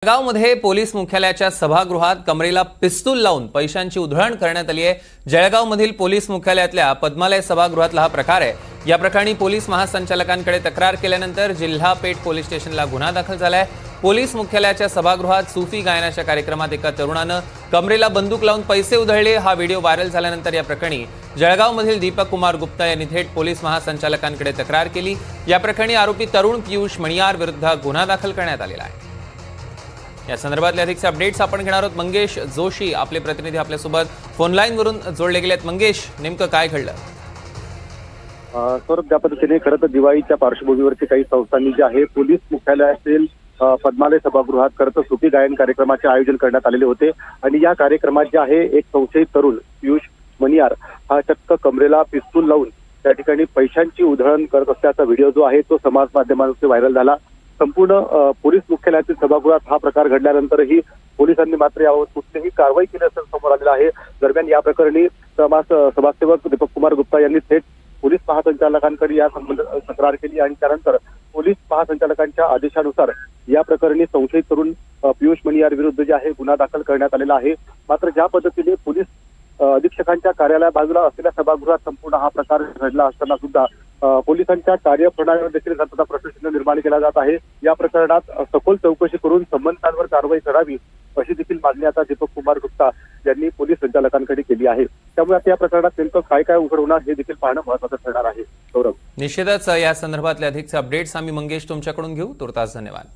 जळगावमध्ये पोलीस मुख्यालयाच्या सभागृहात कमरेला पिस्तूल लावून पैशांची उधळण करण्यात आली आहे। जळगावमधील पोलीस मुख्यालयातल्या पद्मालय सभागृहातला हा प्रकार आहे। या प्रकरणी पोलीस महासंचालकांकडे तक्रार केल्यानंतर जिल्हा पेठ पोलीस स्टेशनला गुन्हा दाखल झालाय। पोलीस मुख्यालयाच्या सभागृहात सूफी गायनाच्या कार्यक्रमात एका तरुणानं कमरेला बंदूक लावून पैसे उधळले। हा व्हिडिओ व्हायरल झाल्यानंतर या प्रकरणी जळगावमधील दीपक कुमार गुप्ता यांनी थेट पोलीस महासंचालकांकडे तक्रार केली। या प्रकरणी आरोपी तरुण पियुष मणियार विरुद्ध गुन्हा दाखल करण्यात आलेला आहे। या संदर्भातले अधिकचे अपडेट्स आपण घेणार आहोत। मंगेश जोशी आपले प्रतिनिधी आपल्यासोबत फोन लाईन वरून जोडले गेलेत। मंगेश, नेमकं काय घडलं? सर, त्या पद्धतीने खरं तर दिवाळीच्या पार्श्वभूमीवरती काही संस्थांनी जे आहे पोलीस मुख्यालयातील पद्मालय सभागृहात खरं तर सुफी गायन कार्यक्रमाचे आयोजन करण्यात आलेले होते आणि या कार्यक्रमात जे आहे एक संशयित तरुण पियुष मणियार हा चक्क कमरेला पिस्तूल लावून त्या ठिकाणी पैशांची उधळण करत असल्याचा व्हिडिओ जो आहे तो समाज माध्यमांमध्ये व्हायरल झाला। संपूर्ण पोलीस मुख्यालयातील सभागृहात हा प्रकार घडल्यानंतरही पोलिसांनी मात्र यावर कुठलीही कारवाई केल्याचं समोर आलेलं आहे। दरम्यान या प्रकरणी समाजसेवक दीपक कुमार गुप्ता यांनी थेट पोलीस महासंचालकांकडे या संबंधात तक्रार केली आणि त्यानंतर पोलीस महासंचालकांच्या आदेशानुसार या प्रकरणी संशयित तरुण पियुष मणियार विरुद्ध जे आहे गुन्हा दाखल करण्यात आलेला आहे। मात्र ज्या पद्धतीने पोलीस अधीक्षकांच्या कार्यालया बाजूला असलेल्या सभागृहात संपूर्ण हा प्रकार घडला असताना सुद्धा पोलिसांच्या कार्यप्रणालीवर देखील सतत प्रश्नचिन्ह निर्माण केला जात आहे। या प्रकरणात सखोल चौकशी करून संबंधितांवर कारवाई करावी अशी देखील मागणी आता दीपक कुमार गुप्ता यांनी पोलीस संचालकांकडे केली आहे। त्यामुळे आता या प्रकरणात नेमकं काय काय उघड होणार हे देखील पाहणं महत्त्वाचं ठरणार आहे। सौरभ, निश्चितच या संदर्भातले अधिकचे अपडेट्स आम्ही मंगेश तुमच्याकडून घेऊ। तुर्तास धन्यवाद।